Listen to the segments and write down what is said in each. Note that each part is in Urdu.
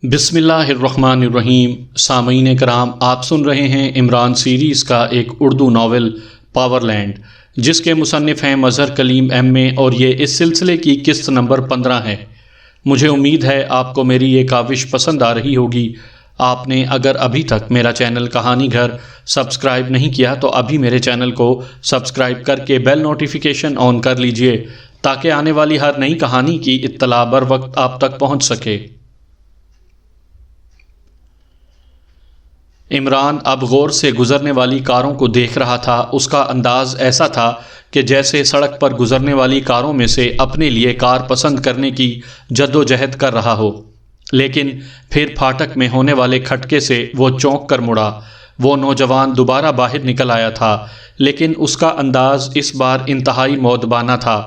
بسم اللہ الرحمن الرحیم۔ سامعین کرام، آپ سن رہے ہیں عمران سیریز کا ایک اردو ناول پاور لینڈ، جس کے مصنف ہیں مظہر کلیم ایم اے، اور یہ اس سلسلے کی قسط نمبر 15 ہے۔ مجھے امید ہے آپ کو میری یہ کاوش پسند آ رہی ہوگی۔ آپ نے اگر ابھی تک میرا چینل کہانی گھر سبسکرائب نہیں کیا تو ابھی میرے چینل کو سبسکرائب کر کے بیل نوٹیفیکیشن آن کر لیجئے، تاکہ آنے والی ہر نئی کہانی کی اطلاع بر وقت آپ تک پہنچ سکے۔ عمران اب غور سے گزرنے والی کاروں کو دیکھ رہا تھا۔ اس کا انداز ایسا تھا کہ جیسے سڑک پر گزرنے والی کاروں میں سے اپنے لیے کار پسند کرنے کی جد و جہد کر رہا ہو، لیکن پھر پھاٹک میں ہونے والے کھٹکے سے وہ چونک کر مڑا۔ وہ نوجوان دوبارہ باہر نکل آیا تھا، لیکن اس کا انداز اس بار انتہائی مؤدبانہ تھا۔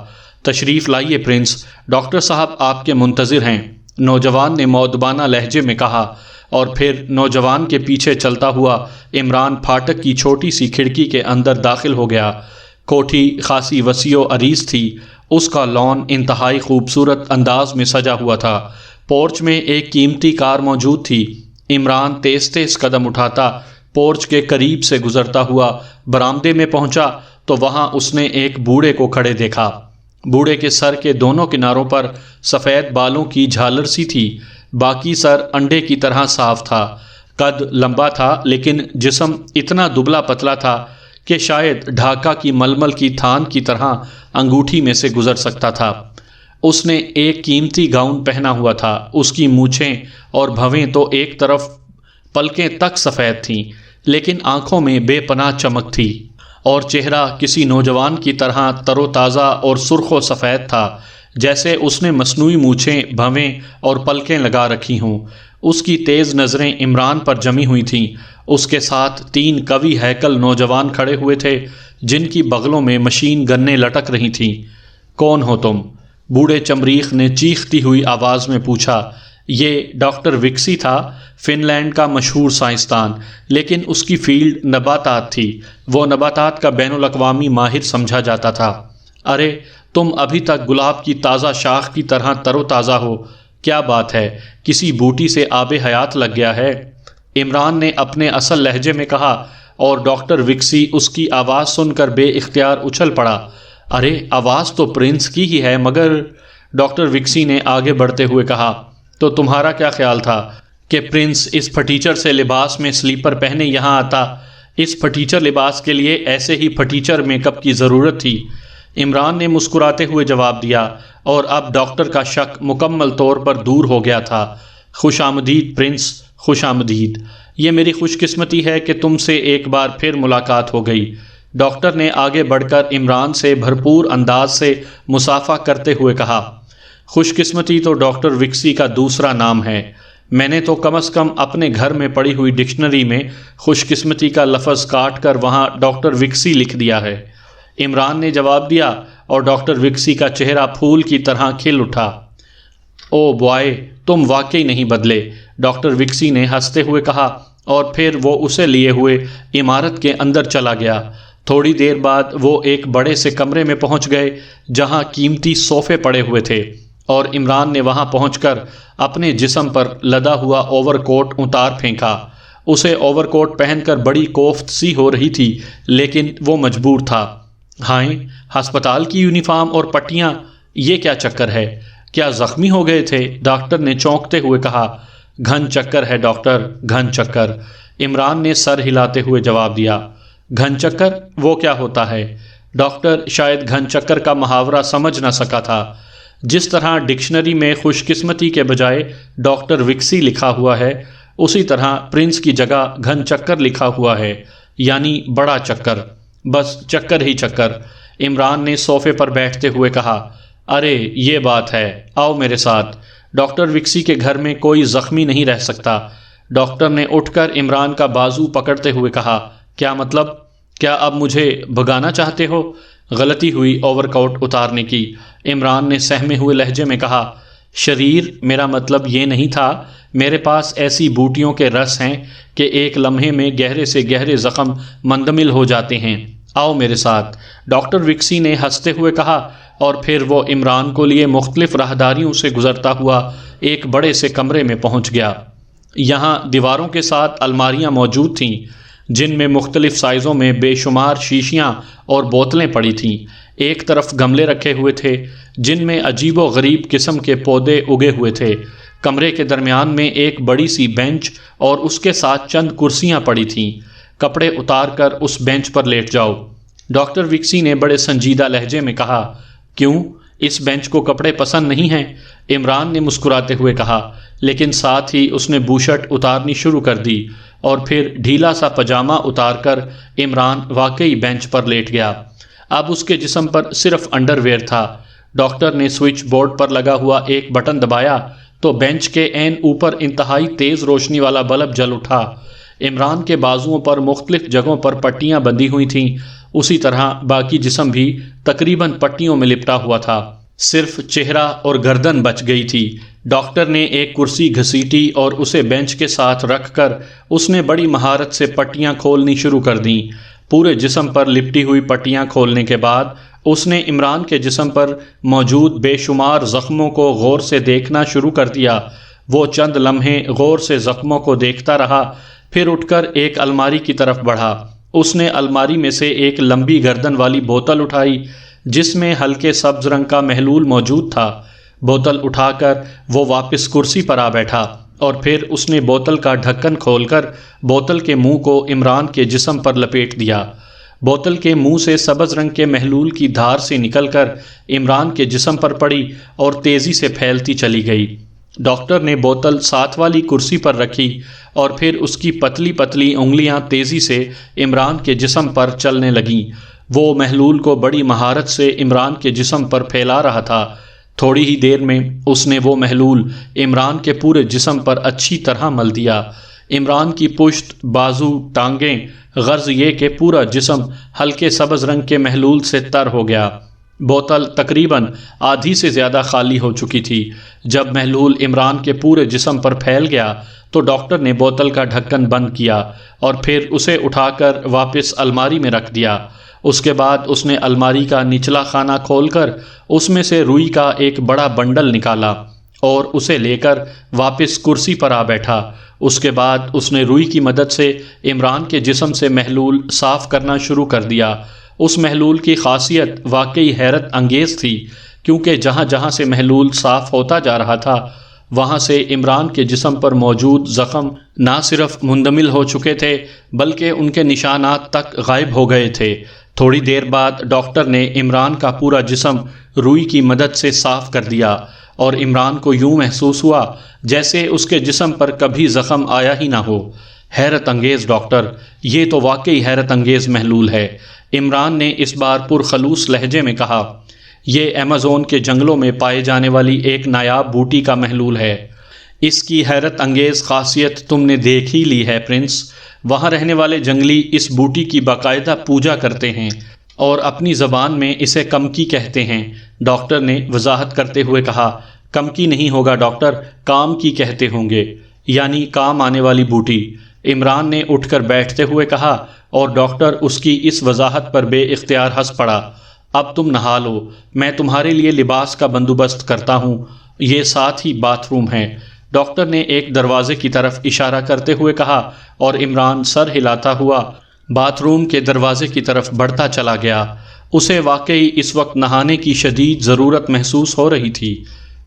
تشریف لائیے پرنس، ڈاکٹر صاحب آپ کے منتظر ہیں، نوجوان نے مؤدبانہ لہجے میں کہا، اور پھر نوجوان کے پیچھے چلتا ہوا عمران پھاٹک کی چھوٹی سی کھڑکی کے اندر داخل ہو گیا۔ کوٹھی خاصی وسیع و عریض تھی۔ اس کا لان انتہائی خوبصورت انداز میں سجا ہوا تھا۔ پورچ میں ایک قیمتی کار موجود تھی۔ عمران تیز تیز قدم اٹھاتا پورچ کے قریب سے گزرتا ہوا برآمدے میں پہنچا تو وہاں اس نے ایک بوڑھے کو کھڑے دیکھا۔ بوڑھے کے سر کے دونوں کناروں پر سفید بالوں کی جھالر سی تھی، باقی سر انڈے کی طرح صاف تھا۔ قد لمبا تھا، لیکن جسم اتنا دبلا پتلا تھا کہ شاید ڈھاکہ کی ململ کی تھان کی طرح انگوٹھی میں سے گزر سکتا تھا۔ اس نے ایک قیمتی گاؤن پہنا ہوا تھا۔ اس کی مونچھیں اور بھویں تو ایک طرف پلکیں تک سفید تھیں، لیکن آنکھوں میں بے پناہ چمک تھی، اور چہرہ کسی نوجوان کی طرح تر و تازہ اور سرخ و سفید تھا، جیسے اس نے مصنوعی مونچھیں، بھویں اور پلکیں لگا رکھی ہوں۔ اس کی تیز نظریں عمران پر جمی ہوئی تھیں۔ اس کے ساتھ 3 قوی ہیکل نوجوان کھڑے ہوئے تھے، جن کی بغلوں میں مشین گنیں لٹک رہی تھیں۔ کون ہو تم؟ بوڑھے چمریخ نے چیختی ہوئی آواز میں پوچھا۔ یہ ڈاکٹر وکسی تھا، فن لینڈ کا مشہور سائنسدان، لیکن اس کی فیلڈ نباتات تھی۔ وہ نباتات کا بین الاقوامی ماہر سمجھا جاتا تھا۔ ارے تم ابھی تک گلاب کی تازہ شاخ کی طرح تر و تازہ ہو، کیا بات ہے؟ کسی بوٹی سے آب حیات لگ گیا ہے؟ عمران نے اپنے اصل لہجے میں کہا، اور ڈاکٹر وکسی اس کی آواز سن کر بے اختیار اچھل پڑا۔ ارے آواز تو پرنس کی ہی ہے، مگر ڈاکٹر وکسی نے آگے بڑھتے ہوئے کہا، تو تمہارا کیا خیال تھا کہ پرنس اس پھٹیچر سے لباس میں سلیپر پہنے یہاں آتا؟ اس پھٹیچر لباس کے لیے ایسے ہی پھٹیچر میک اپ کی ضرورت تھی۔ عمران نے مسکراتے ہوئے جواب دیا، اور اب ڈاکٹر کا شک مکمل طور پر دور ہو گیا تھا۔ خوش آمدید پرنس، خوش آمدید۔ یہ میری خوش قسمتی ہے کہ تم سے ایک بار پھر ملاقات ہو گئی۔ ڈاکٹر نے آگے بڑھ کر عمران سے بھرپور انداز سے مصافحہ کرتے ہوئے کہا، خوش قسمتی تو ڈاکٹر وکسی کا دوسرا نام ہے۔ میں نے تو کم از کم اپنے گھر میں پڑی ہوئی ڈکشنری میں خوش قسمتی کا لفظ کاٹ کر وہاں ڈاکٹر وکسی لکھ دیا ہے، عمران نے جواب دیا، اور ڈاکٹر وکسی کا چہرہ پھول کی طرح کھل اٹھا۔ او بوائے، تم واقعی نہیں بدلے، ڈاکٹر وکسی نے ہنستے ہوئے کہا، اور پھر وہ اسے لیے ہوئے عمارت کے اندر چلا گیا۔ تھوڑی دیر بعد وہ ایک بڑے سے کمرے میں پہنچ گئے، جہاں قیمتی صوفے پڑے ہوئے تھے، اور عمران نے وہاں پہنچ کر اپنے جسم پر لدا ہوا اوور کوٹ اتار پھینکا۔ اسے اوور کوٹ پہن کر بڑی کوفت سی ہو رہی تھی، لیکن وہ مجبور تھا۔ ہائیں، ہسپتال کی یونیفارم اور پٹیاں، یہ کیا چکر ہے؟ کیا زخمی ہو گئے تھے؟ ڈاکٹر نے چونکتے ہوئے کہا۔ گھن چکر ہے ڈاکٹر، گھن چکر، عمران نے سر ہلاتے ہوئے جواب دیا۔ گھن چکر؟ وہ کیا ہوتا ہے؟ ڈاکٹر شاید گھن چکر کا محاورہ سمجھ نہ سکا تھا۔ جس طرح ڈکشنری میں خوش قسمتی کے بجائے ڈاکٹر وکسی لکھا ہوا ہے، اسی طرح پرنس کی جگہ گھن چکر لکھا ہوا ہے، یعنی بڑا چکر، بس چکر ہی چکر۔ عمران نے صوفے پر بیٹھتے ہوئے کہا، ارے یہ بات ہے، آؤ میرے ساتھ۔ ڈاکٹر وکسی کے گھر میں کوئی زخمی نہیں رہ سکتا۔ ڈاکٹر نے اٹھ کر عمران کا بازو پکڑتے ہوئے کہا، کیا مطلب؟ کیا اب مجھے بھگانا چاہتے ہو؟ غلطی ہوئی اوور کوٹ اتارنے کی، عمران نے سہمے ہوئے لہجے میں کہا۔ شریر، میرا مطلب یہ نہیں تھا۔ میرے پاس ایسی بوٹیوں کے رس ہیں کہ ایک لمحے میں گہرے سے گہرے زخم مندمل ہو جاتے ہیں۔ آؤ میرے ساتھ، ڈاکٹر وکسی نے ہنستے ہوئے کہا، اور پھر وہ عمران کو لیے مختلف راہداریوں سے گزرتا ہوا ایک بڑے سے کمرے میں پہنچ گیا۔ یہاں دیواروں کے ساتھ الماریاں موجود تھیں جن میں مختلف سائزوں میں بے شمار شیشیاں اور بوتلیں پڑی تھیں۔ ایک طرف گملے رکھے ہوئے تھے جن میں عجیب و غریب قسم کے پودے اگے ہوئے تھے۔ کمرے کے درمیان میں ایک بڑی سی بینچ اور اس کے ساتھ چند کرسیاں پڑی تھیں۔ کپڑے اتار کر اس بینچ پر لیٹ جاؤ، ڈاکٹر وکسی نے بڑے سنجیدہ لہجے میں کہا۔ کیوں، اس بینچ کو کپڑے پسند نہیں ہیں؟ عمران نے مسکراتے ہوئے کہا، لیکن ساتھ ہی اس نے بوشرٹ اتارنی شروع کر دی اور پھر ڈھیلا سا پاجامہ اتار کر عمران واقعی بینچ پر لیٹ گیا۔ اب اس کے جسم پر صرف انڈر ویئر تھا۔ ڈاکٹر نے سوئچ بورڈ پر لگا ہوا ایک بٹن دبایا تو بینچ کے عین اوپر انتہائی تیز روشنی والا بلب جل اٹھا۔ عمران کے بازوؤں پر مختلف جگہوں پر پٹیاں بندھی ہوئی تھیں، اسی طرح باقی جسم بھی تقریباً پٹیوں میں لپٹا ہوا تھا، صرف چہرہ اور گردن بچ گئی تھی۔ ڈاکٹر نے ایک کرسی گھسیٹی اور اسے بینچ کے ساتھ رکھ کر اس نے بڑی مہارت سے پٹیاں کھولنی شروع کر دیں۔ پورے جسم پر لپٹی ہوئی پٹیاں کھولنے کے بعد اس نے عمران کے جسم پر موجود بے شمار زخموں کو غور سے دیکھنا شروع کر دیا۔ وہ چند لمحے غور سے زخموں کو دیکھتا رہا، پھر اٹھ کر ایک الماری کی طرف بڑھا۔ اس نے الماری میں سے ایک لمبی گردن والی بوتل اٹھائی جس میں ہلکے سبز رنگ کا محلول موجود تھا۔ بوتل اٹھا کر وہ واپس کرسی پر آ بیٹھا اور پھر اس نے بوتل کا ڈھکن کھول کر بوتل کے منہ کو عمران کے جسم پر لپیٹ دیا۔ بوتل کے منہ سے سبز رنگ کے محلول کی دھار سے نکل کر عمران کے جسم پر پڑی اور تیزی سے پھیلتی چلی گئی۔ ڈاکٹر نے بوتل ساتھ والی کرسی پر رکھی اور پھر اس کی پتلی پتلی انگلیاں تیزی سے عمران کے جسم پر چلنے لگیں۔ وہ محلول کو بڑی مہارت سے عمران کے جسم پر پھیلا رہا تھا۔ تھوڑی ہی دیر میں اس نے وہ محلول عمران کے پورے جسم پر اچھی طرح مل دیا۔ عمران کی پشت، بازو، ٹانگیں، غرض یہ کہ پورا جسم ہلکے سبز رنگ کے محلول سے تر ہو گیا۔ بوتل تقریباً آدھی سے زیادہ خالی ہو چکی تھی۔ جب محلول عمران کے پورے جسم پر پھیل گیا تو ڈاکٹر نے بوتل کا ڈھکن بند کیا اور پھر اسے اٹھا کر واپس الماری میں رکھ دیا۔ اس کے بعد اس نے الماری کا نچلا خانہ کھول کر اس میں سے روئی کا ایک بڑا بنڈل نکالا اور اسے لے کر واپس کرسی پر آ بیٹھا۔ اس کے بعد اس نے روئی کی مدد سے عمران کے جسم سے محلول صاف کرنا شروع کر دیا۔ اس محلول کی خاصیت واقعی حیرت انگیز تھی، کیونکہ جہاں جہاں سے محلول صاف ہوتا جا رہا تھا وہاں سے عمران کے جسم پر موجود زخم نہ صرف مندمل ہو چکے تھے بلکہ ان کے نشانات تک غائب ہو گئے تھے۔ تھوڑی دیر بعد ڈاکٹر نے عمران کا پورا جسم روئی کی مدد سے صاف کر دیا اور عمران کو یوں محسوس ہوا جیسے اس کے جسم پر کبھی زخم آیا ہی نہ ہو۔ حیرت انگیز ڈاکٹر، یہ تو واقعی حیرت انگیز محلول ہے، عمران نے اس بار پرخلوص لہجے میں کہا۔ یہ ایمیزون کے جنگلوں میں پائے جانے والی ایک نایاب بوٹی کا محلول ہے۔ اس کی حیرت انگیز خاصیت تم نے دیکھ ہی لی ہے پرنس۔ وہاں رہنے والے جنگلی اس بوٹی کی باقاعدہ پوجا کرتے ہیں اور اپنی زبان میں اسے کمکی کہتے ہیں، ڈاکٹر نے وضاحت کرتے ہوئے کہا۔ کمکی نہیں ہوگا ڈاکٹر، کام کی کہتے ہوں گے، یعنی کام آنے والی بوٹی، عمران نے اٹھ کر بیٹھتے ہوئے کہا، اور ڈاکٹر اس کی اس وضاحت پر بے اختیار ہنس پڑا۔ اب تم نہا لو، میں تمہارے لیے لباس کا بندوبست کرتا ہوں، یہ ساتھ ہی باتھ روم ہے، ڈاکٹر نے ایک دروازے کی طرف اشارہ کرتے ہوئے کہا، اور عمران سر ہلاتا ہوا باتھ روم کے دروازے کی طرف بڑھتا چلا گیا۔ اسے واقعی اس وقت نہانے کی شدید ضرورت محسوس ہو رہی تھی۔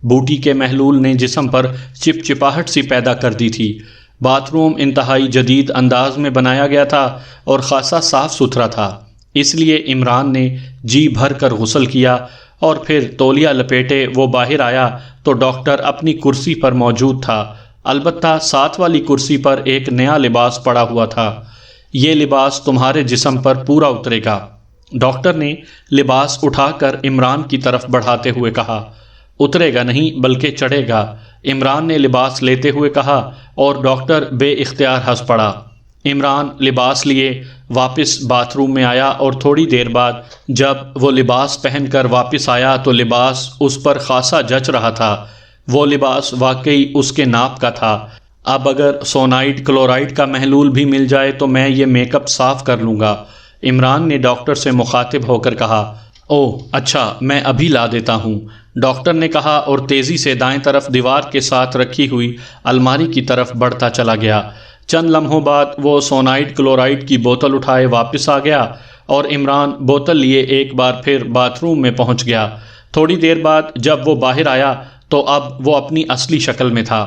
بوٹی کے محلول نے جسم پر چپچپاہٹ سی پیدا کر دی تھی۔ باتھ روم انتہائی جدید انداز میں بنایا گیا تھا اور خاصا صاف ستھرا تھا، اس لیے عمران نے جی بھر کر غسل کیا اور پھر تولیہ لپیٹے وہ باہر آیا تو ڈاکٹر اپنی کرسی پر موجود تھا، البتہ ساتھ والی کرسی پر ایک نیا لباس پڑا ہوا تھا۔ یہ لباس تمہارے جسم پر پورا اترے گا، ڈاکٹر نے لباس اٹھا کر عمران کی طرف بڑھاتے ہوئے کہا۔ اترے گا نہیں بلکہ چڑھے گا، عمران نے لباس لیتے ہوئے کہا، اور ڈاکٹر بے اختیار ہنس پڑا۔ عمران لباس لیے واپس باتھ روم میں آیا اور تھوڑی دیر بعد جب وہ لباس پہن کر واپس آیا تو لباس اس پر خاصا جچ رہا تھا۔ وہ لباس واقعی اس کے ناپ کا تھا۔ اب اگر سونائڈ کلورائڈ کا محلول بھی مل جائے تو میں یہ میک اپ صاف کر لوں گا، عمران نے ڈاکٹر سے مخاطب ہو کر کہا۔ اوہ اچھا، میں ابھی لا دیتا ہوں، ڈاکٹر نے کہا اور تیزی سے دائیں طرف دیوار کے ساتھ رکھی ہوئی الماری کی طرف بڑھتا چلا گیا۔ چند لمحوں بعد وہ سونائڈ کلورائڈ کی بوتل اٹھائے واپس آ گیا اور عمران بوتل لیے ایک بار پھر باتھ روم میں پہنچ گیا۔ تھوڑی دیر بعد جب وہ باہر آیا تو اب وہ اپنی اصلی شکل میں تھا۔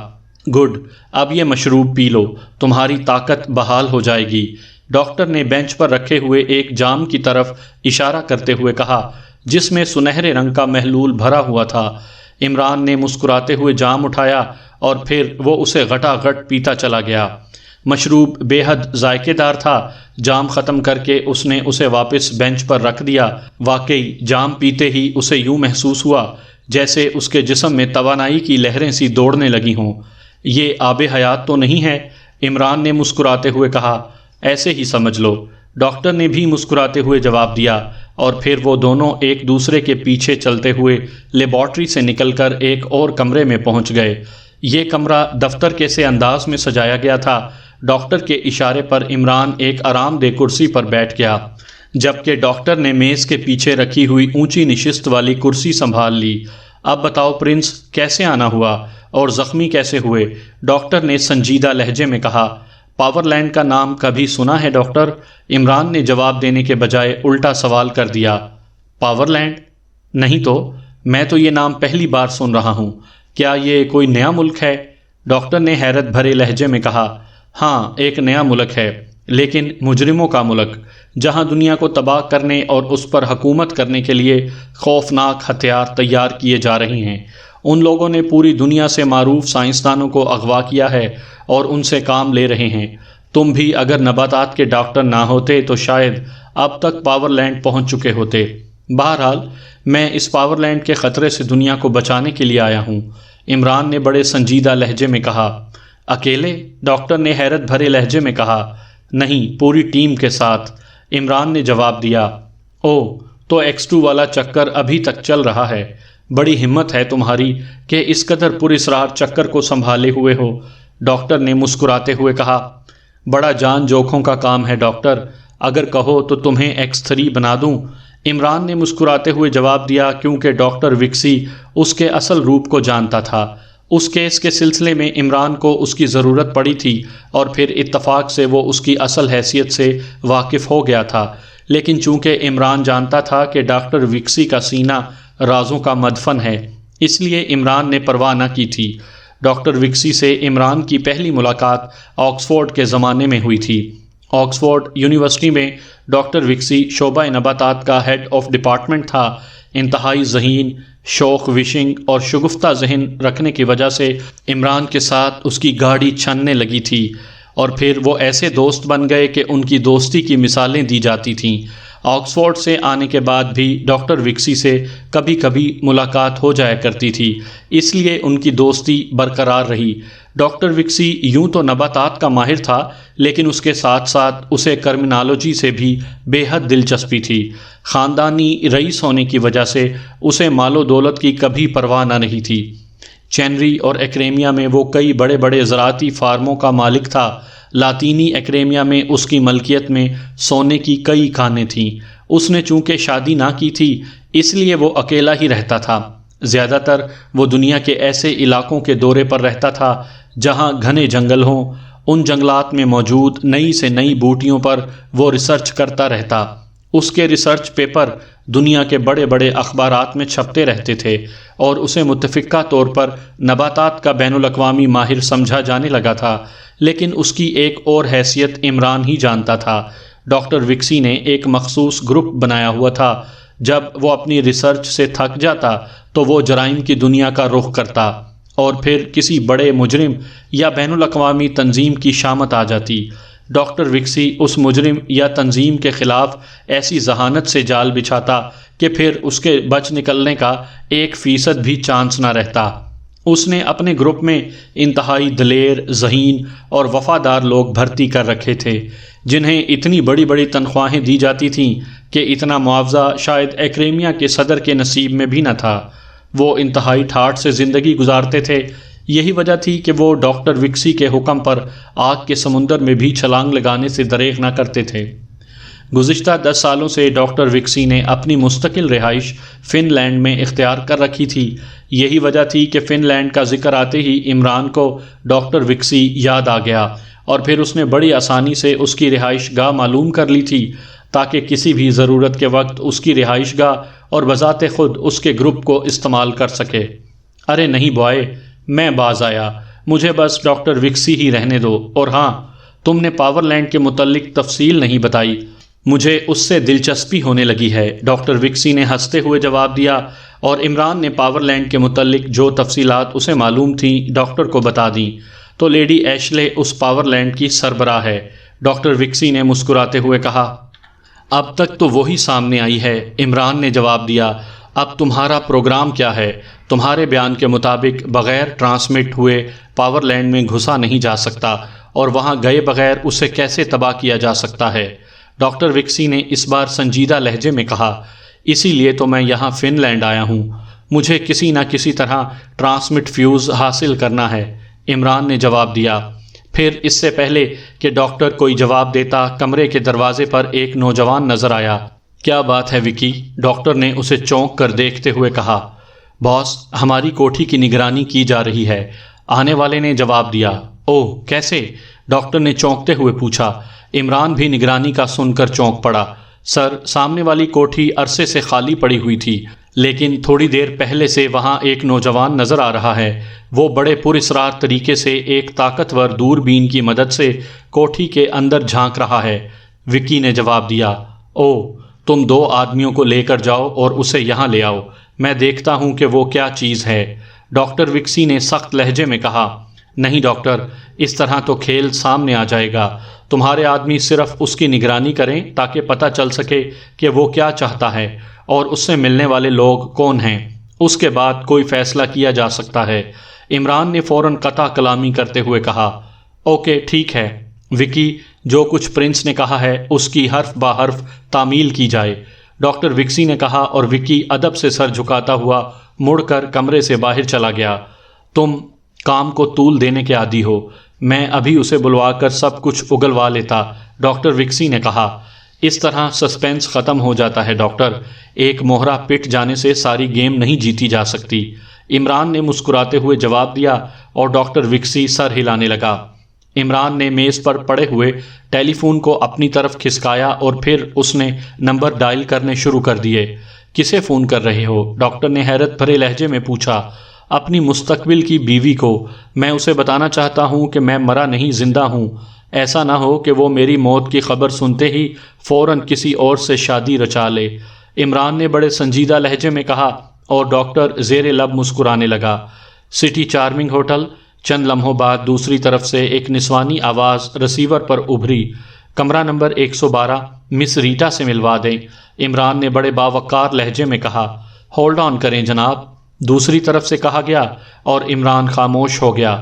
گڈ، اب یہ مشروب پی لو، تمہاری طاقت بحال ہو جائے گی، ڈاکٹر نے بینچ پر رکھے ہوئے ایک جام کی طرف اشارہ کرتے ہوئے کہا جس میں سنہرے رنگ کا محلول بھرا ہوا تھا۔ عمران نے مسکراتے ہوئے جام اٹھایا اور پھر وہ اسے غٹا غٹ پیتا چلا گیا۔ مشروب بے حد ذائقے دار تھا۔ جام ختم کر کے اس نے اسے واپس بینچ پر رکھ دیا۔ واقعی جام پیتے ہی اسے یوں محسوس ہوا جیسے اس کے جسم میں توانائی کی لہریں سی دوڑنے لگی ہوں۔ یہ آب حیات تو نہیں ہے؟ عمران نے مسکراتے ہوئے کہا۔ ایسے ہی سمجھ لو، ڈاکٹر نے بھی مسکراتے ہوئے جواب دیا، اور پھر وہ دونوں ایک دوسرے کے پیچھے چلتے ہوئے لیبارٹری سے نکل کر ایک اور کمرے میں پہنچ گئے۔ یہ کمرہ دفتر کے سے انداز میں سجایا گیا تھا۔ ڈاکٹر کے اشارے پر عمران ایک آرام دہ کرسی پر بیٹھ گیا، جبکہ ڈاکٹر نے میز کے پیچھے رکھی ہوئی اونچی نشست والی کرسی سنبھال لی۔ اب بتاؤ پرنس، کیسے آنا ہوا اور زخمی کیسے ہوئے؟ ڈاکٹر نے سنجیدہ لہجے میں کہا۔ پاور لینڈ کا نام کبھی سنا ہے ڈاکٹر؟ عمران نے جواب دینے کے بجائے الٹا سوال کر دیا۔ Power land? نہیں تو، میں تو یہ نام پہلی بار سن رہا ہوں۔ کیا یہ کوئی نیا ملک ہے؟ ڈاکٹر نے حیرت بھرے لہجے میں کہا۔ ہاں، ایک نیا ملک ہے، لیکن مجرموں کا ملک، جہاں دنیا کو تباہ کرنے اور اس پر حکومت کرنے کے لیے خوفناک ہتھیار تیار کیے جا رہے ہیں۔ ان لوگوں نے پوری دنیا سے معروف سائنسدانوں کو اغوا کیا ہے اور ان سے کام لے رہے ہیں۔ تم بھی اگر نباتات کے ڈاکٹر نہ ہوتے تو شاید اب تک پاور لینڈ پہنچ چکے ہوتے۔ بہرحال میں اس پاور لینڈ کے خطرے سے دنیا کو بچانے کے لیے آیا ہوں، عمران نے بڑے سنجیدہ لہجے میں کہا۔ اکیلے؟ ڈاکٹر نے حیرت بھرے لہجے میں کہا۔ نہیں، پوری ٹیم کے ساتھ، عمران نے جواب دیا۔ اوہ، تو X2 والا چکر ابھی تک چل رہا ہے؟ بڑی ہمت ہے تمہاری کہ اس قدر پراسرار چکر کو سنبھالے ہوئے ہو، ڈاکٹر نے مسکراتے ہوئے کہا۔ بڑا جان جوکھوں کا کام ہے ڈاکٹر، اگر کہو تو تمہیں X3 بنا دوں، عمران نے مسکراتے ہوئے جواب دیا، کیونکہ ڈاکٹر وکسی اس کے اصل روپ کو جانتا تھا۔ اس کیس کے سلسلے میں عمران کو اس کی ضرورت پڑی تھی اور پھر اتفاق سے وہ اس کی اصل حیثیت سے واقف ہو گیا تھا، لیکن چونکہ عمران جانتا تھا کہ ڈاکٹر وکسی کا سینہ رازوں کا مدفن ہے، اس لیے عمران نے پرواہ نہ کی تھی۔ ڈاکٹر وکسی سے عمران کی پہلی ملاقات آکسفورڈ کے زمانے میں ہوئی تھی۔ آکسفورڈ یونیورسٹی میں ڈاکٹر وکسی شعبہ نباتات کا ہیڈ آف ڈپارٹمنٹ تھا۔ انتہائی ذہین، شوق وشنگ اور شگفتہ ذہن رکھنے کی وجہ سے عمران کے ساتھ اس کی گاڑی چھننے لگی تھی، اور پھر وہ ایسے دوست بن گئے کہ ان کی دوستی کی مثالیں دی جاتی تھیں۔ آکسفورڈ سے آنے کے بعد بھی ڈاکٹر وکسی سے کبھی کبھی ملاقات ہو جایا کرتی تھی، اس لیے ان کی دوستی برقرار رہی۔ ڈاکٹر وکسی یوں تو نباتات کا ماہر تھا، لیکن اس کے ساتھ ساتھ اسے کرمنالوجی سے بھی بے حد دلچسپی تھی۔ خاندانی رئیس ہونے کی وجہ سے اسے مال و دولت کی کبھی پرواہ نہ رہی تھی۔ چینری اور ایکریمیا میں وہ کئی بڑے بڑے زراعتی فارموں کا مالک تھا۔ لاطینی ایکریمیا میں اس کی ملکیت میں سونے کی کئی کانیں تھیں۔ اس نے چونکہ شادی نہ کی تھی، اس لیے وہ اکیلا ہی رہتا تھا۔ زیادہ تر وہ دنیا کے ایسے علاقوں کے دورے پر رہتا تھا جہاں گھنے جنگل ہوں۔ ان جنگلات میں موجود نئی سے نئی بوٹیوں پر وہ ریسرچ کرتا رہتا۔ اس کے ریسرچ پیپر دنیا کے بڑے بڑے اخبارات میں چھپتے رہتے تھے، اور اسے متفقہ طور پر نباتات کا بین الاقوامی ماہر سمجھا جانے لگا تھا، لیکن اس کی ایک اور حیثیت عمران ہی جانتا تھا۔ ڈاکٹر وکسی نے ایک مخصوص گروپ بنایا ہوا تھا۔ جب وہ اپنی ریسرچ سے تھک جاتا تو وہ جرائم کی دنیا کا رخ کرتا، اور پھر کسی بڑے مجرم یا بین الاقوامی تنظیم کی شامت آ جاتی۔ ڈاکٹر وکسی اس مجرم یا تنظیم کے خلاف ایسی ذہانت سے جال بچھاتا کہ پھر اس کے بچ نکلنے کا 1% بھی چانس نہ رہتا۔ اس نے اپنے گروپ میں انتہائی دلیر، ذہین اور وفادار لوگ بھرتی کر رکھے تھے، جنہیں اتنی بڑی بڑی تنخواہیں دی جاتی تھیں کہ اتنا معاوضہ شاید ایکریمیا کے صدر کے نصیب میں بھی نہ تھا۔ وہ انتہائی ٹھاٹھ سے زندگی گزارتے تھے۔ یہی وجہ تھی کہ وہ ڈاکٹر وکسی کے حکم پر آگ کے سمندر میں بھی چھلانگ لگانے سے دریغ نہ کرتے تھے۔ گزشتہ 10 سالوں سے ڈاکٹر وکسی نے اپنی مستقل رہائش فن لینڈ میں اختیار کر رکھی تھی۔ یہی وجہ تھی کہ فن لینڈ کا ذکر آتے ہی عمران کو ڈاکٹر وکسی یاد آ گیا، اور پھر اس نے بڑی آسانی سے اس کی رہائش گاہ معلوم کر لی تھی تاکہ کسی بھی ضرورت کے وقت اس کی رہائش گاہ اور بذات خود اس کے گروپ کو استعمال کر سکے۔ ارے نہیں بوائے، میں باز آیا، مجھے بس ڈاکٹر وکسی ہی رہنے دو۔ اور ہاں، تم نے پاور لینڈ کے متعلق تفصیل نہیں بتائی، مجھے اس سے دلچسپی ہونے لگی ہے، ڈاکٹر وکسی نے ہنستے ہوئے جواب دیا، اور عمران نے پاور لینڈ کے متعلق جو تفصیلات اسے معلوم تھیں ڈاکٹر کو بتا دیں۔ تو لیڈی ایشلے اس پاور لینڈ کی سربراہ ہے، ڈاکٹر وکسی نے مسکراتے ہوئے کہا۔ اب تک تو وہی سامنے آئی ہے، عمران نے جواب دیا۔ اب تمہارا پروگرام کیا ہے؟ تمہارے بیان کے مطابق بغیر ٹرانسمٹ ہوئے پاور لینڈ میں گھسا نہیں جا سکتا، اور وہاں گئے بغیر اسے کیسے تباہ کیا جا سکتا ہے؟ ڈاکٹر وکسی نے اس بار سنجیدہ لہجے میں کہا۔ اسی لیے تو میں یہاں فن لینڈ آیا ہوں، مجھے کسی نہ کسی طرح ٹرانسمٹ فیوز حاصل کرنا ہے، عمران نے جواب دیا۔ پھر اس سے پہلے کہ ڈاکٹر کوئی جواب دیتا، کمرے کے دروازے پر ایک نوجوان نظر آیا۔ کیا بات ہے وکی؟ ڈاکٹر نے اسے چونک کر دیکھتے ہوئے کہا۔ باس، ہماری کوٹھی کی نگرانی کی جا رہی ہے، آنے والے نے جواب دیا۔ اوہ، کیسے؟ ڈاکٹر نے چونکتے ہوئے پوچھا۔ عمران بھی نگرانی کا سن کر چونک پڑا۔ سر، سامنے والی کوٹھی عرصے سے خالی پڑی ہوئی تھی، لیکن تھوڑی دیر پہلے سے وہاں ایک نوجوان نظر آ رہا ہے۔ وہ بڑے پراسرار طریقے سے ایک طاقتور دوربین کی مدد سے کوٹھی کے اندر جھانک رہا ہے، وکی نے جواب دیا۔ اوہ، تم 2 آدمیوں کو لے کر جاؤ اور اسے یہاں لے آؤ، میں دیکھتا ہوں کہ وہ کیا چیز ہے، ڈاکٹر وکسی نے سخت لہجے میں کہا۔ نہیں ڈاکٹر، اس طرح تو کھیل سامنے آ جائے گا۔ تمہارے آدمی صرف اس کی نگرانی کریں تاکہ پتہ چل سکے کہ وہ کیا چاہتا ہے اور اس سے ملنے والے لوگ کون ہیں، اس کے بعد کوئی فیصلہ کیا جا سکتا ہے، عمران نے فوراً قطع کلامی کرتے ہوئے کہا۔ اوکے، ٹھیک ہے وکی، جو کچھ پرنس نے کہا ہے اس کی حرف با حرف تعمیل کی جائے، ڈاکٹر وکسی نے کہا، اور وکی ادب سے سر جھکاتا ہوا مڑ کر کمرے سے باہر چلا گیا۔ تم کام کو طول دینے کے عادی ہو، میں ابھی اسے بلوا کر سب کچھ اگلوا لیتا، ڈاکٹر وکسی نے کہا۔ اس طرح سسپینس ختم ہو جاتا ہے ڈاکٹر، ایک مہرہ پٹ جانے سے ساری گیم نہیں جیتی جا سکتی، عمران نے مسکراتے ہوئے جواب دیا، اور ڈاکٹر وکسی سر ہلانے لگا۔ عمران نے میز پر پڑے ہوئے ٹیلی فون کو اپنی طرف کھسکایا اور پھر اس نے نمبر ڈائل کرنے شروع کر دیے۔ کسے فون کر رہے ہو؟ ڈاکٹر نے حیرت بھرے لہجے میں پوچھا۔ اپنی مستقبل کی بیوی کو، میں اسے بتانا چاہتا ہوں کہ میں مرا نہیں، زندہ ہوں، ایسا نہ ہو کہ وہ میری موت کی خبر سنتے ہی فوراً کسی اور سے شادی رچا لے، عمران نے بڑے سنجیدہ لہجے میں کہا، اور ڈاکٹر زیر لب مسکرانے لگا۔ City charming hotel. چند لمحوں بعد دوسری طرف سے ایک نسوانی آواز رسیور پر ابھری۔ کمرہ نمبر 112، مس ریٹا سے ملوا دیں، عمران نے بڑے باوقار لہجے میں کہا۔ ہولڈ آن کریں جناب، دوسری طرف سے کہا گیا، اور عمران خاموش ہو گیا۔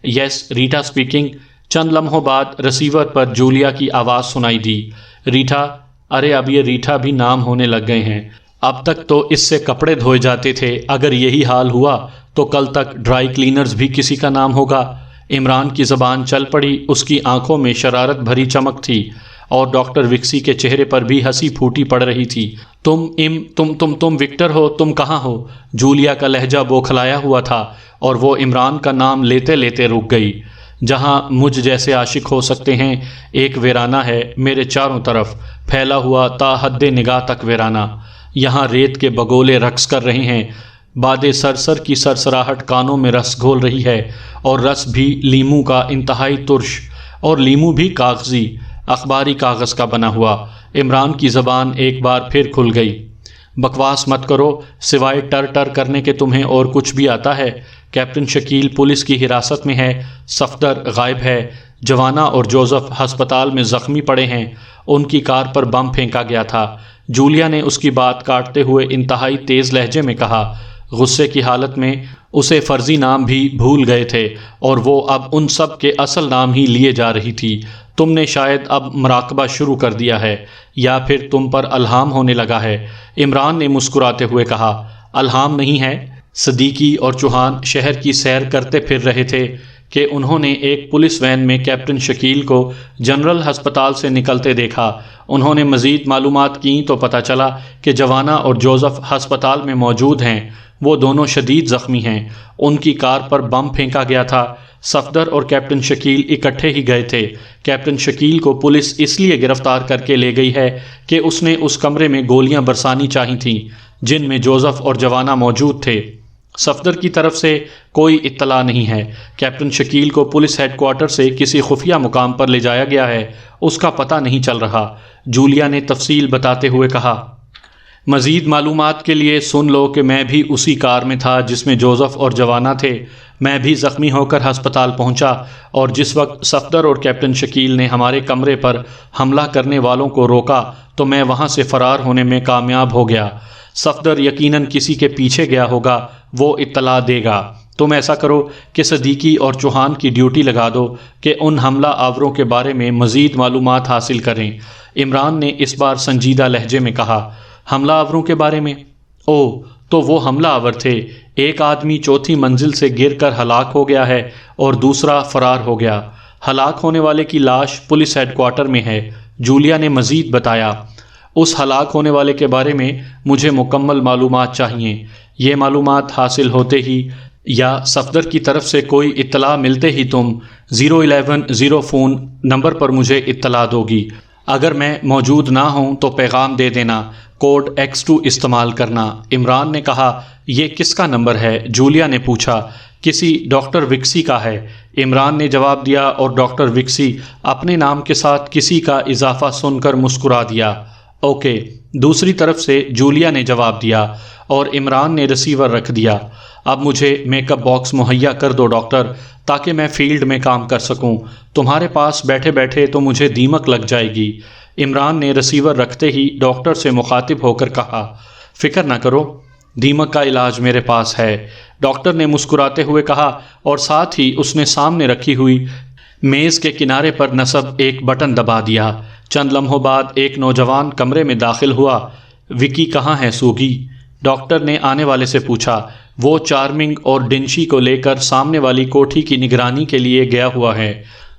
یس، ریٹا سپیکنگ۔ چند لمحوں بعد رسیور پر جولیا کی آواز سنائی دی۔ ریٹا؟ ارے اب یہ ریٹا بھی نام ہونے لگ گئے ہیں، اب تک تو اس سے کپڑے دھوئے جاتے تھے، اگر یہی حال ہوا تو کل تک ڈرائی کلینرز بھی کسی کا نام ہوگا۔ عمران کی زبان چل پڑی، اس کی آنکھوں میں شرارت بھری چمک تھی، اور ڈاکٹر وکسی کے چہرے پر بھی ہنسی پھوٹی پڑ رہی تھی۔ تم وکٹر ہو؟ تم کہاں ہو؟ جولیا کا لہجہ بوکھلایا ہوا تھا، اور وہ عمران کا نام لیتے لیتے رک گئی۔ جہاں مجھ جیسے عاشق ہو سکتے ہیں، ایک ویرانہ ہے میرے چاروں طرف، پھیلا ہوا تا حد نگاہ تک ویرانہ۔ یہاں ریت کے بگولے رقص کر رہے ہیں، باد سرسر کی سرسراہٹ کانوں میں رس گھول رہی ہے، اور رس بھی لیموں کا انتہائی ترش، اور لیموں بھی کاغذی، اخباری کاغذ کا بنا ہوا۔ عمران کی زبان ایک بار پھر کھل گئی۔ بکواس مت کرو، سوائے ٹر ٹر کرنے کے تمہیں اور کچھ بھی آتا ہے؟ کیپٹن شکیل پولیس کی حراست میں ہے، صفدر غائب ہے، جوانا اور جوزف ہسپتال میں زخمی پڑے ہیں، ان کی کار پر بم پھینکا گیا تھا، جولیا نے اس کی بات کاٹتے ہوئے انتہائی تیز لہجے میں کہا۔ غصے کی حالت میں اسے فرضی نام بھی بھول گئے تھے، اور وہ اب ان سب کے اصل نام ہی لیے جا رہی تھی۔ تم نے شاید اب مراقبہ شروع کر دیا ہے، یا پھر تم پر الہام ہونے لگا ہے، عمران نے مسکراتے ہوئے کہا۔ الہام نہیں ہے، صدیقی اور چوہان شہر کی سیر کرتے پھر رہے تھے کہ انہوں نے ایک پولیس وین میں کیپٹن شکیل کو جنرل ہسپتال سے نکلتے دیکھا۔ انہوں نے مزید معلومات کیں تو پتہ چلا کہ جوانا اور جوزف ہسپتال میں موجود ہیں۔ وہ دونوں شدید زخمی ہیں۔ ان کی کار پر بم پھینکا گیا تھا۔ صفدر اور کیپٹن شکیل اکٹھے ہی گئے تھے۔ کیپٹن شکیل کو پولیس اس لیے گرفتار کر کے لے گئی ہے کہ اس نے اس کمرے میں گولیاں برسانی چاہی تھیں جن میں جوزف اور جوانا موجود تھے۔ صفدر کی طرف سے کوئی اطلاع نہیں ہے۔ کیپٹن شکیل کو پولیس ہیڈ کوارٹر سے کسی خفیہ مقام پر لے جایا گیا ہے۔ اس کا پتہ نہیں چل رہا، جولیا نے تفصیل بتاتے ہوئے کہا۔ مزید معلومات کے لیے سن لو کہ میں بھی اسی کار میں تھا جس میں جوزف اور جوانا تھے۔ میں بھی زخمی ہو کر ہسپتال پہنچا اور جس وقت صفدر اور کیپٹن شکیل نے ہمارے کمرے پر حملہ کرنے والوں کو روکا تو میں وہاں سے فرار ہونے میں کامیاب ہو گیا۔ صفدر یقیناً کسی کے پیچھے گیا ہوگا، وہ اطلاع دے گا۔ تم ایسا کرو کہ صدیقی اور چوہان کی ڈیوٹی لگا دو کہ ان حملہ آوروں کے بارے میں مزید معلومات حاصل کریں۔ عمران نے اس بار سنجیدہ لہجے میں کہا۔ حملہ آوروں کے بارے میں؟ تو وہ حملہ آور تھے۔ ایک آدمی چوتھی منزل سے گر کر ہلاک ہو گیا ہے اور دوسرا فرار ہو گیا۔ ہلاک ہونے والے کی لاش پولیس ہیڈ کوارٹر میں ہے، جولیا نے مزید بتایا۔ اس ہلاک ہونے والے کے بارے میں مجھے مکمل معلومات چاہیے۔ یہ معلومات حاصل ہوتے ہی یا صفدر کی طرف سے کوئی اطلاع ملتے ہی تم 011 فون نمبر پر مجھے اطلاع دو گی۔ اگر میں موجود نہ ہوں تو پیغام دے دینا، کوڈ X2 استعمال کرنا۔ عمران نے کہا۔ یہ کس کا نمبر ہے؟ جولیا نے پوچھا۔ کسی ڈاکٹر وکسی کا ہے، عمران نے جواب دیا، اور ڈاکٹر وکسی اپنے نام کے ساتھ کسی کا اضافہ سن کر مسکرا دیا۔ اوکے، دوسری طرف سے جولیا نے جواب دیا اور عمران نے ریسیور رکھ دیا۔ اب مجھے میک اپ باکس مہیا کر دو ڈاکٹر، تاکہ میں فیلڈ میں کام کر سکوں۔ تمہارے پاس بیٹھے بیٹھے تو مجھے دیمک لگ جائے گی۔ عمران نے ریسیور رکھتے ہی ڈاکٹر سے مخاطب ہو کر کہا۔ فکر نہ کرو، دیمک کا علاج میرے پاس ہے، ڈاکٹر نے مسکراتے ہوئے کہا، اور ساتھ ہی اس نے سامنے رکھی ہوئی میز کے کنارے پر نصب ایک بٹن دبا دیا۔ چند لمحوں بعد ایک نوجوان کمرے میں داخل ہوا۔ وکی کہاں ہے سوگی؟ ڈاکٹر نے آنے والے سے پوچھا۔ وہ چارمنگ اور ڈنشی کو لے کر سامنے والی کوٹھی کی نگرانی کے لیے گیا ہوا ہے،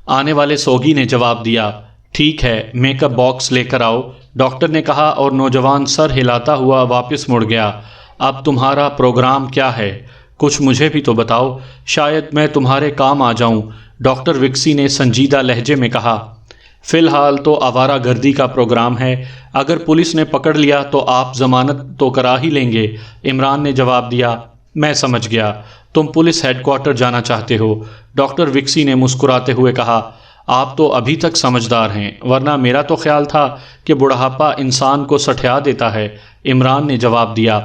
آنے والے سوگی نے جواب دیا۔ ٹھیک ہے، میک اپ باکس لے کر آؤ، ڈاکٹر نے کہا، اور نوجوان سر ہلاتا ہوا واپس مڑ گیا۔ اب تمہارا پروگرام کیا ہے؟ کچھ مجھے بھی تو بتاؤ، شاید میں تمہارے کام آ جاؤں، ڈاکٹر وکسی نے سنجیدہ لہجے میں کہا۔ فی الحال تو آوارہ گردی کا پروگرام ہے، اگر پولیس نے پکڑ لیا تو آپ ضمانت تو کرا ہی لیں گے، عمران نے جواب دیا۔ میں سمجھ گیا، تم پولیس ہیڈ کوارٹر جانا چاہتے ہو، ڈاکٹر وکسی نے مسکراتے ہوئے کہا۔ آپ تو ابھی تک سمجھدار ہیں، ورنہ میرا تو خیال تھا کہ بڑھاپا انسان کو سٹھیا دیتا ہے، عمران نے جواب دیا۔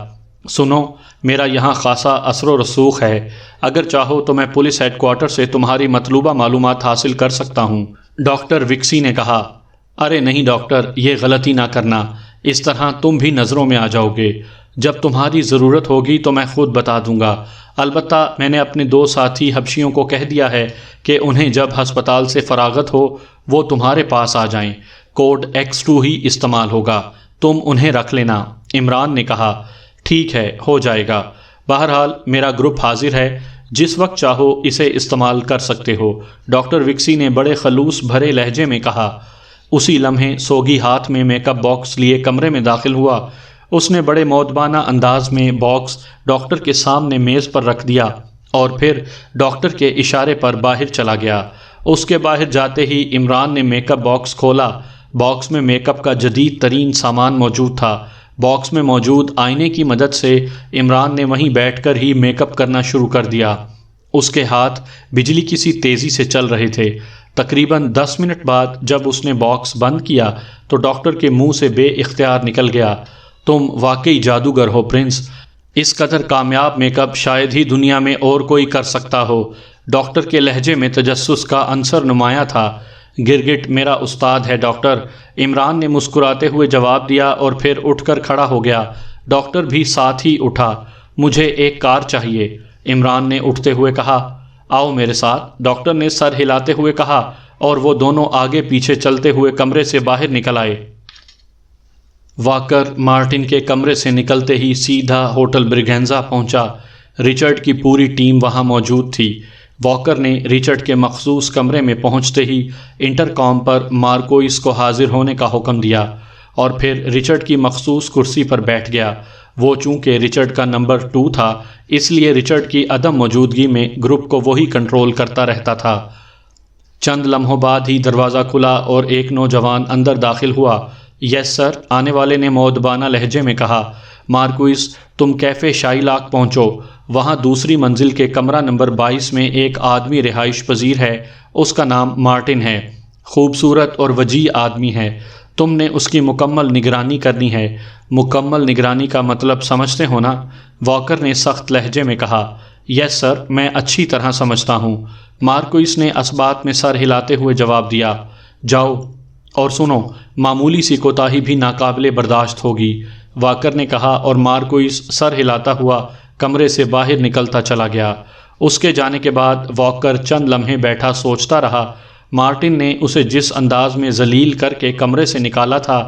سنو، میرا یہاں خاصا اثر و رسوخ ہے، اگر چاہو تو میں پولیس ہیڈ کوارٹر سے تمہاری مطلوبہ معلومات حاصل کر سکتا ہوں، ڈاکٹر وکسی نے کہا۔ ارے نہیں ڈاکٹر، یہ غلطی نہ کرنا، اس طرح تم بھی نظروں میں آ جاؤ گے۔ جب تمہاری ضرورت ہوگی تو میں خود بتا دوں گا، البتہ میں نے اپنے 2 ساتھی حبشیوں کو کہہ دیا ہے کہ انہیں جب ہسپتال سے فراغت ہو وہ تمہارے پاس آ جائیں، کوڈ X2 ہی استعمال ہوگا، تم انہیں رکھ لینا، عمران نے کہا۔ ٹھیک ہے، ہو جائے گا، بہرحال میرا گروپ حاضر ہے، جس وقت چاہو اسے استعمال کر سکتے ہو، ڈاکٹر وکسی نے بڑے خلوص بھرے لہجے میں کہا۔ اسی لمحے سوگی ہاتھ میں میک اپ باکس لیے کمرے میں داخل ہوا۔ اس نے بڑے مؤدبانہ انداز میں باکس ڈاکٹر کے سامنے میز پر رکھ دیا اور پھر ڈاکٹر کے اشارے پر باہر چلا گیا۔ اس کے باہر جاتے ہی عمران نے میک اپ باکس کھولا۔ باکس میں میک اپ کا جدید ترین سامان موجود تھا۔ باکس میں موجود آئینے کی مدد سے عمران نے وہیں بیٹھ کر ہی میک اپ کرنا شروع کر دیا۔ اس کے ہاتھ بجلی کی سی تیزی سے چل رہے تھے۔ تقریباً 10 منٹ بعد جب اس نے باکس بند کیا تو ڈاکٹر کے منہ سے بے اختیار نکل گیا، تم واقعی جادوگر ہو پرنس، اس قدر کامیاب میک اپ شاید ہی دنیا میں اور کوئی کر سکتا ہو۔ ڈاکٹر کے لہجے میں تجسس کا عنصر نمایاں تھا۔ گرگٹ میرا استاد ہے ڈاکٹر، عمران نے مسکراتے ہوئے جواب دیا اور پھر اٹھ کر کھڑا ہو گیا۔ ڈاکٹر بھی ساتھ ہی اٹھا۔ مجھے ایک کار چاہیے، عمران نے اٹھتے ہوئے کہا۔ آؤ میرے ساتھ، ڈاکٹر نے سر ہلاتے ہوئے کہا، اور وہ دونوں آگے پیچھے چلتے ہوئے کمرے سے باہر نکل آئے۔ واکر مارٹن کے کمرے سے نکلتے ہی سیدھا ہوٹل برگینزا پہنچا۔ رچرڈ کی پوری ٹیم وہاں موجود تھی۔ واکر نے رچرڈ کے مخصوص کمرے میں پہنچتے ہی انٹرکام پر مارکوئس کو حاضر ہونے کا حکم دیا اور پھر رچرڈ کی مخصوص کرسی پر بیٹھ گیا۔ وہ چونکہ رچرڈ کا نمبر 2 تھا، اس لیے رچرڈ کی عدم موجودگی میں گروپ کو وہی کنٹرول کرتا رہتا تھا۔ چند لمحوں بعد ہی دروازہ کھلا اور ایک نوجوان اندر داخل ہوا۔ یس سر، آنے والے نے مؤدبانہ لہجے میں کہا۔ مارکوئس، تم کیفے شائلاک پہنچو، وہاں دوسری منزل کے کمرہ نمبر 22 میں ایک آدمی رہائش پذیر ہے، اس کا نام مارٹن ہے، خوبصورت اور وجیح آدمی ہے، تم نے اس کی مکمل نگرانی کرنی ہے۔ مکمل نگرانی کا مطلب سمجھتے ہو نا؟ واکر نے سخت لہجے میں کہا۔ یس سر، میں اچھی طرح سمجھتا ہوں، مارکوئس نے اسبات میں سر ہلاتے ہوئے جواب دیا۔ جاؤ، اور سنو، معمولی سی کوتاہی بھی ناقابل برداشت ہوگی، واکر نے کہا اور مارکوئس سر ہلاتا ہوا کمرے سے باہر نکلتا چلا گیا۔ اس کے جانے کے بعد واکر چند لمحے بیٹھا سوچتا رہا۔ مارٹن نے اسے جس انداز میں ذلیل کر کے کمرے سے نکالا تھا،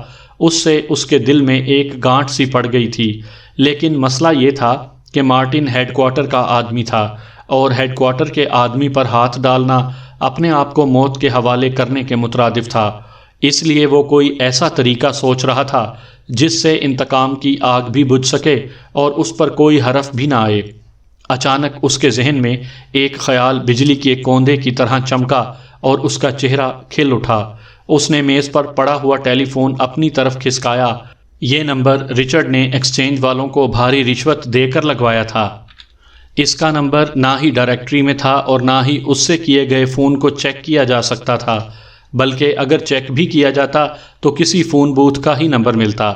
اس سے اس کے دل میں ایک گانٹھ سی پڑ گئی تھی، لیکن مسئلہ یہ تھا کہ مارٹن ہیڈ کوارٹر کا آدمی تھا، اور ہیڈ کوارٹر کے آدمی پر ہاتھ ڈالنا اپنے آپ کو موت کے حوالے کرنے کے مترادف تھا۔ اس لیے وہ کوئی ایسا طریقہ سوچ رہا تھا جس سے انتقام کی آگ بھی بجھ سکے اور اس پر کوئی حرف بھی نہ آئے۔ اچانک اس کے ذہن میں ایک خیال بجلی کے کوندے کی طرح چمکا اور اس کا چہرہ کھل اٹھا۔ اس نے میز پر پڑا ہوا ٹیلی فون اپنی طرف کھسکایا۔ یہ نمبر رچرڈ نے ایکسچینج والوں کو بھاری رشوت دے کر لگوایا تھا۔ اس کا نمبر نہ ہی ڈائریکٹری میں تھا اور نہ ہی اس سے کیے گئے فون کو چیک کیا جا سکتا تھا، بلکہ اگر چیک بھی کیا جاتا تو کسی فون بوتھ کا ہی نمبر ملتا۔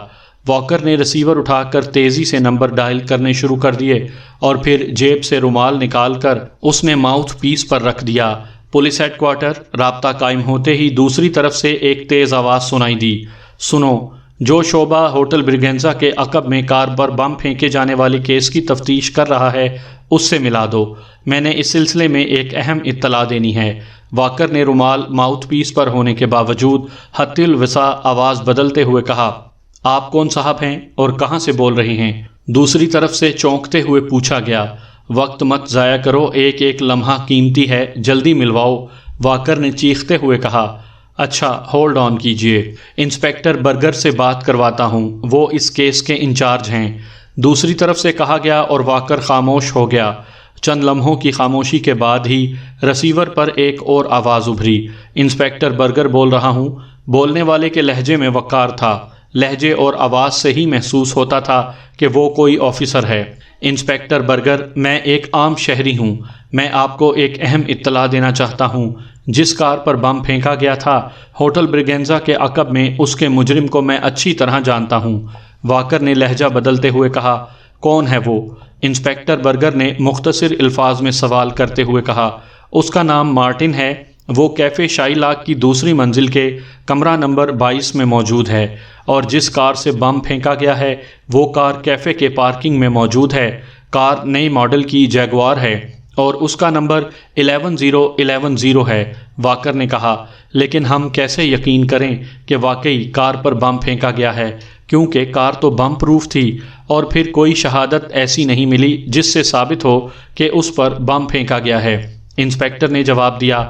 واکر نے ریسیور اٹھا کر تیزی سے نمبر ڈائل کرنے شروع کر دیے اور پھر جیب سے رومال نکال کر اس نے ماؤتھ پیس پر رکھ دیا۔ Police headquarter. رابطہ قائم ہوتے ہی دوسری طرف سے ایک تیز آواز سنائی دی۔ سنو، جو شعبہ ہوٹل برگینزا کے عقب میں کار پر بم پھینکے جانے والے کیس کی تفتیش کر رہا ہے، اس سے ملا دو، میں نے اس سلسلے میں ایک اہم اطلاع دینی ہے۔ واکر نے رومال ماؤتھ پیس پر ہونے کے باوجود حت الوسع آواز بدلتے ہوئے کہا۔ آپ کون صاحب ہیں اور کہاں سے بول رہے ہیں؟ دوسری طرف سے چونکتے ہوئے پوچھا گیا۔ وقت مت ضائع کرو، ایک ایک لمحہ قیمتی ہے، جلدی ملواؤ، واکر نے چیختے ہوئے کہا۔ اچھا، ہولڈ آن کیجئے، انسپیکٹر برگر سے بات کرواتا ہوں، وہ اس کیس کے انچارج ہیں، دوسری طرف سے کہا گیا اور واکر خاموش ہو گیا۔ چند لمحوں کی خاموشی کے بعد ہی ریسیور پر ایک اور آواز ابھری۔ انسپیکٹر برگر بول رہا ہوں۔ بولنے والے کے لہجے میں وقار تھا، لہجے اور آواز سے ہی محسوس ہوتا تھا کہ وہ کوئی آفیسر ہے۔ انسپیکٹر برگر، میں ایک عام شہری ہوں، میں آپ کو ایک اہم اطلاع دینا چاہتا ہوں۔ جس کار پر بم پھینکا گیا تھا ہوٹل برگینزا کے عقب میں، اس کے مجرم کو میں اچھی طرح جانتا ہوں، واکر نے لہجہ بدلتے ہوئے کہا۔ کون ہے وہ؟ انسپیکٹر برگر نے مختصر الفاظ میں سوال کرتے ہوئے کہا۔ اس کا نام مارٹن ہے، وہ کیفے شائلاک کی دوسری منزل کے کمرہ نمبر 22 میں موجود ہے، اور جس کار سے بم پھینکا گیا ہے وہ کار کیفے کے پارکنگ میں موجود ہے۔ کار نئی ماڈل کی جیگوار ہے اور اس کا نمبر 11010 ہے، واکر نے کہا۔ لیکن ہم کیسے یقین کریں کہ واقعی کار پر بم پھینکا گیا ہے، کیونکہ کار تو بم پروف تھی اور پھر کوئی شہادت ایسی نہیں ملی جس سے ثابت ہو کہ اس پر بم پھینکا گیا ہے، انسپیکٹر نے جواب دیا۔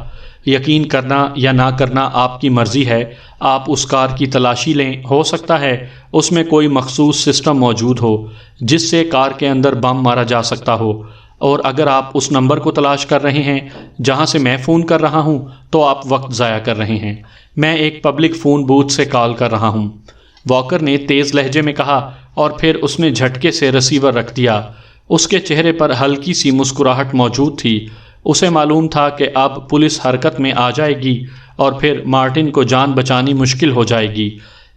یقین کرنا یا نہ کرنا آپ کی مرضی ہے، آپ اس کار کی تلاشی لیں، ہو سکتا ہے اس میں کوئی مخصوص سسٹم موجود ہو جس سے کار کے اندر بم مارا جا سکتا ہو، اور اگر آپ اس نمبر کو تلاش کر رہے ہیں جہاں سے میں فون کر رہا ہوں تو آپ وقت ضائع کر رہے ہیں، میں ایک پبلک فون بوتھ سے کال کر رہا ہوں، واکر نے تیز لہجے میں کہا، اور پھر اس نے جھٹکے سے ریسیور رکھ دیا۔ اس کے چہرے پر ہلکی سی مسکراہٹ موجود تھی، اسے معلوم تھا کہ اب پولیس حرکت میں آ جائے گی اور پھر مارٹن کو جان بچانی مشکل ہو جائے گی،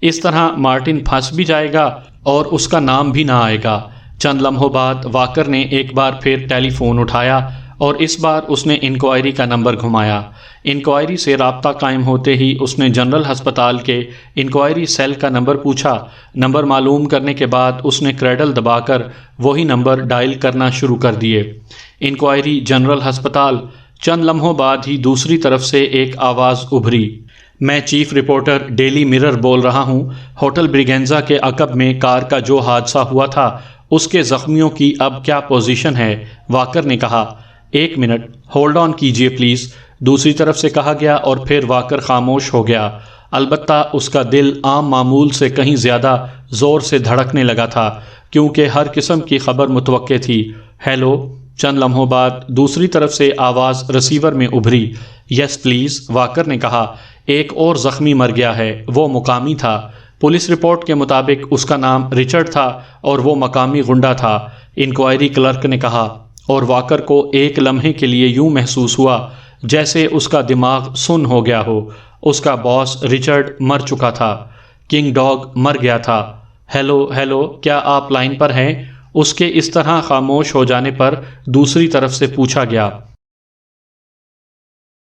اس طرح مارٹن پھنس بھی جائے گا اور اس کا نام بھی نہ آئے گا۔ چند لمحوں بعد واکر نے ایک بار پھر ٹیلی فون اٹھایا اور اس بار اس نے انکوائری کا نمبر گھمایا۔ انکوائری سے رابطہ قائم ہوتے ہی اس نے جنرل ہسپتال کے انکوائری سیل کا نمبر پوچھا۔ نمبر معلوم کرنے کے بعد اس نے کریڈل دبا کر وہی نمبر ڈائل کرنا شروع کر دیے۔ انکوائری جنرل ہسپتال۔ چند لمحوں بعد ہی دوسری طرف سے ایک آواز ابھری۔ میں چیف رپورٹر ڈیلی مرر بول رہا ہوں، ہوٹل برگینزا کے عقب میں کار کا جو حادثہ ہوا تھا اس کے زخمیوں کی اب کیا پوزیشن ہے، واکر نے کہا۔ ایک منٹ ہولڈ آن کیجئے پلیز، دوسری طرف سے کہا گیا اور پھر واکر خاموش ہو گیا۔ البتہ اس کا دل عام معمول سے کہیں زیادہ زور سے دھڑکنے لگا تھا کیونکہ ہر قسم کی خبر متوقع تھی۔ ہیلو، چند لمحوں بعد دوسری طرف سے آواز رسیور میں ابھری۔ یس پلیز، واکر نے کہا۔ ایک اور زخمی مر گیا ہے، وہ مقامی تھا۔ پولیس رپورٹ کے مطابق اس کا نام رچرڈ تھا اور وہ مقامی غنڈہ تھا، انکوائری کلرک نے کہا، اور واکر کو ایک لمحے کے لیے یوں محسوس ہوا جیسے اس کا دماغ سن ہو گیا ہو۔ اس کا باس رچرڈ مر چکا تھا، کنگ ڈاگ مر گیا تھا۔ ہیلو ہیلو، کیا آپ لائن پر ہیں؟ اس کے اس طرح خاموش ہو جانے پر دوسری طرف سے پوچھا گیا۔